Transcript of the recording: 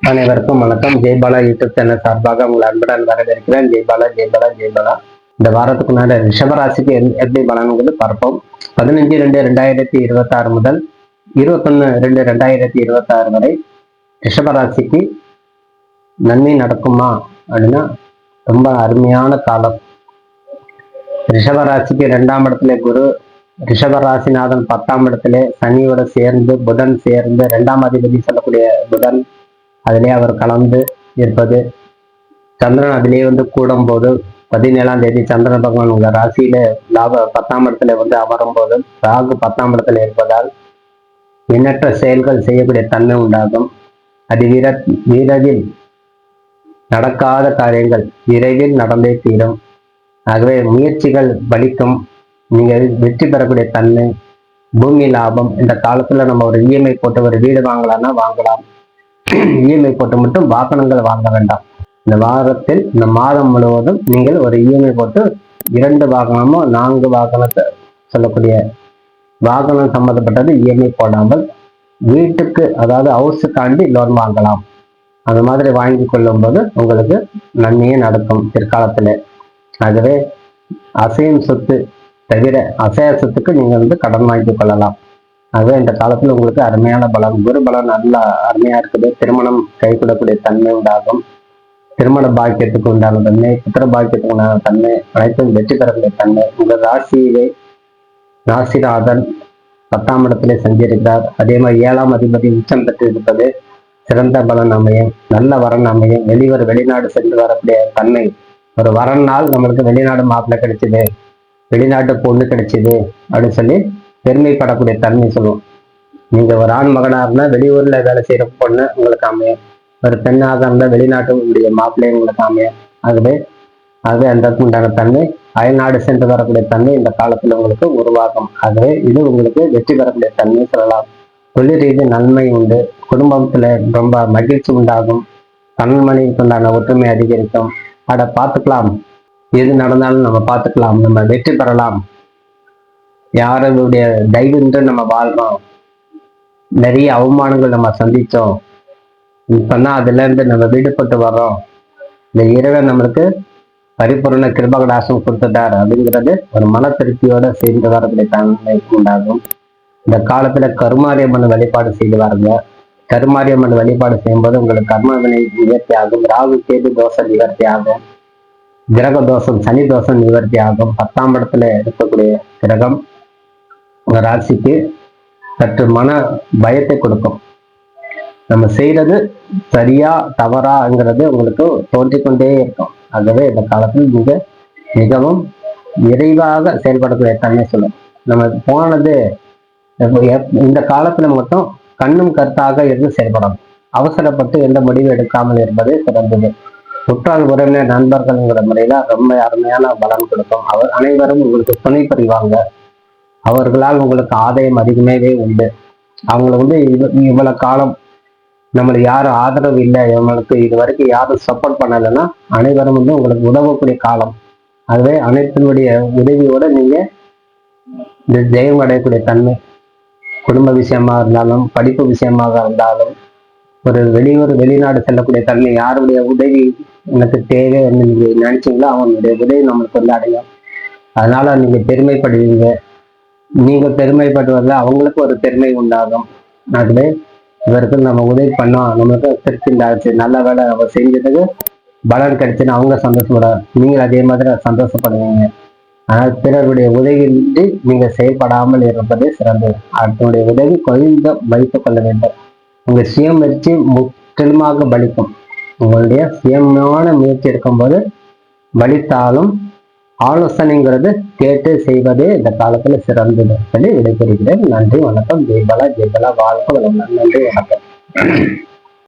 அனைவருக்கும் வணக்கம். Jaibala YouTube channel சார்பாக உங்களை அன்புடன் வரவேற்கிறேன். ஜெய்பாலா ஜெய்பாலா ஜெய்பாலா. இந்த வாரத்துக்கு முன்னாடி ரிஷபராசிக்கு எப்படி பலன்கள் பார்ப்போம். 15/2/2026 முதல் 21/2/2026 வரை ரிஷபராசிக்கு நன்மை நடக்குமா அப்படின்னா ரொம்ப அருமையான காலம். ரிஷபராசிக்கு 2ஆம் இடத்துல குரு, ரிஷபராசிநாதன் 10ஆம் இடத்துல சனியோட சேர்ந்து புதன் சேர்ந்து 2ஆம் அதிபதி சொல்லக்கூடிய புதன் அதிலே அவர் கலந்து இருப்பது, சந்திரன் அதிலே கூடும் போது 17ஆம் தேதி சந்திரன் பகவான் உங்க ராசியில லாப 10ஆம் இடத்துல அமரும் போது ராகு 10ஆம் இடத்துல இருப்பதால் எண்ணற்ற செயல்கள் செய்யக்கூடிய தன்மை உண்டாகும். அது விரைவில் நடக்காத காரியங்கள் விரைவில் நடந்தே தீரும். ஆகவே முயற்சிகள் பலிக்கும். நீங்க வெற்றி பெறக்கூடிய தன்மை, பூமி லாபம். இந்த காலத்துல நம்ம ஒரு இஎம்ஐ போட்டு ஒரு வீடு வாங்கலாம்னா வாங்கலாம். இஎம்ஐ போட்டு மட்டும் வாகனங்கள் வாங்க வேண்டாம். இந்த வாரத்தில் இந்த மாதம் முழுவதும் நீங்கள் ஒரு இஎம்ஐ போட்டு 2 வாகனமோ 4 வாகனத்தை சொல்லக்கூடிய வாகனம் சம்மந்தப்பட்டது இஎம்ஐ போடாமல் வீட்டுக்கு, அதாவது ஹவுஸுக்காண்டி லோன் வாங்கலாம். அந்த மாதிரி வாங்கி கொள்ளும் போது உங்களுக்கு நன்மையே நடக்கும் பிற்காலத்துல. ஆகவே அசையும் சொத்து தவிர அசைய சொத்துக்கு நீங்க கடன் வாங்கி கொள்ளலாம். ஆகவே இந்த காலத்துல உங்களுக்கு அருமையான பலம், குரு பலம் நல்லா அருமையா இருக்குது. திருமணம் கைகூடக்கூடிய தன்மை உண்டாகும். திருமண பாக்கியத்துக்கு உண்டான தன்மை, புத்திர பாக்கியத்துக்கு உண்டான தன்மை, அனைத்தும் வெற்றி பெறக்கூடிய தன்மை. உங்கள் ராசியிலே ராசிநாதன் 10ஆம் இடத்திலே சஞ்சரிக்கிறார். அதே மாதிரி 7ஆம் அதிபதி உச்சம் பெற்று இருப்பது சிறந்த பலன் அமையும், நல்ல வரன் அமையும். வெளிநாடு சென்று வரக்கூடிய தன்மை. ஒரு வரனால் நம்மளுக்கு வெளிநாடு மாப்பிள்ளை கிடைச்சிது, வெளிநாட்டு பொண்ணு கிடைச்சிது அப்படின்னு சொல்லி பெருமைப்படக்கூடிய தன்மை சொல்லுவோம். நீங்க ஒரு ஆண் மகனா இருந்தா வெளியூர்ல வேலை செய்யற பொண்ணு உங்களுக்கு அமையும், ஒரு பெண்ணாக இருந்தா வெளிநாட்டு மாப்பிள்ளை உங்களுக்கு அமையும். ஆகவே அந்த உண்டான தன்மை, அயல்நாடு சென்று வரக்கூடிய தன்மை இந்த காலத்துல உங்களுக்கு உருவாகும். ஆகவே இது உங்களுக்கு வெற்றி பெறக்கூடிய தன்மை சொல்லலாம். தொழில் ரீதி நன்மை உண்டு. குடும்பத்துல ரொம்ப மகிழ்ச்சி உண்டாகும். கணவன் மனைவிக்கு உண்டான ஒற்றுமை அதிகரிக்கும். அதை பார்த்துக்கலாம், எது நடந்தாலும் நம்ம பார்த்துக்கலாம், நம்ம வெற்றி பெறலாம், யாருடைய தயவுன்று நம்ம வாழ்றோம், நிறைய அவமானங்கள் நம்ம சந்திச்சோம், இப்பதான் அதுல இருந்து நம்ம விடுபட்டு வர்றோம், இந்த இறைவன் நம்மளுக்கு பரிபூர்ண கிருபகடாசம் கொடுத்துட்டார் அப்படிங்கிறது ஒரு மன திருப்தியோட சேர்ந்து வரக்கூடிய தன்மை உண்டாகும். இந்த காலத்துல கருமாரியம்மன் வழிபாடு செய்து வாருங்க. கருமாரியம்மன் வழிபாடு செய்யும்போது உங்களுக்கு கர்மவினை நிவர்த்தி ஆகும். ராகு கேது தோஷம் நிவர்த்தி ஆகும். கிரக தோஷம் சனி தோஷம் நிவர்த்தி ஆகும். 10ஆம் இடத்துல இருக்கக்கூடிய கிரகம் உங்க ராசிக்கு சற்று மன பயத்தை கொடுக்கும். நம்ம செய்யறது சரியா தவறாங்கிறது உங்களுக்கு தோன்றிக்கொண்டே இருக்கும். ஆகவே இந்த காலத்தில் நீங்க மிகவும் விரைவாக செயல்படக்கூடிய தன்மை சொல்லும். நம்ம போனது இந்த காலத்துல மட்டும் கண்ணும் கருத்தாக இருந்து செயல்படணும். அவசரப்பட்டு எந்த முடிவு எடுக்காமல் இருப்பது சிறந்தது. குற்றால் உறவினர் நண்பர்கள்ங்கிற முறையில ரொம்ப அருமையான பலன் கொடுக்கும். அனைவரும் உங்களுக்கு துணை புரிவாங்க. அவர்களால் உங்களுக்கு ஆதாயம் அதிகமாகவே உண்டு. அவங்களுக்கு இவ்வளவு காலம் நம்மளுக்கு யாரும் ஆதரவு இல்லை, இவங்களுக்கு இது வரைக்கும் யாரும் சப்போர்ட் பண்ணலைன்னா அனைவரும் உங்களுக்கு உதவக்கூடிய காலம். அதுவே அனைத்தினுடைய உதவியோட நீங்க இந்த ஜெயம் அடையக்கூடிய தன்மை. குடும்ப விஷயமா இருந்தாலும், படிப்பு விஷயமாக இருந்தாலும், ஒரு வெளிநாடு செல்லக்கூடிய தன்மை. யாருடைய உதவி எனக்கு தேவை நீங்க நினைச்சீங்களோ அவனுடைய உதவி நம்மளுக்கு அடையும். அதனால நீங்க பெருமைப்படுவீங்க. நீங்க பெருமைப்படுவதில் அவங்களுக்கு ஒரு பெருமை உண்டாகும். ஆகவே இவருக்கு நம்ம உதவி பண்ணோம், நம்மளுக்கு திருப்தி உண்டாச்சு, நல்ல வேலை நம்ம செஞ்சதுக்கு பலன் கிடைச்சுன்னு அவங்க சந்தோஷப்படுறாங்க, நீங்கள் அதே மாதிரி சந்தோஷப்படுவீங்க. ஆனால் பிறருடைய உதவியின்றி நீங்க செயல்படாமல் இருப்பது சிறந்தது. அதனுடைய உதவி கொஞ்சம் வைத்துக் கொள்ள வேண்டும். உங்க சுய முயற்சி முற்றிலுமாக பலிக்கும். உங்களுடைய சுயமான முயற்சி எடுக்கும்போது பலித்தாலும் ஆலோசனைங்கிறது கேட்டு செய்வதே இந்த காலத்துல சிறந்தது சொல்லி விடைபெறுகிறேன். நன்றி, வணக்கம். ஜெய்பாலா ஜெய்பாலா வாழ்க்கை வளம். நன்றி, வணக்கம்.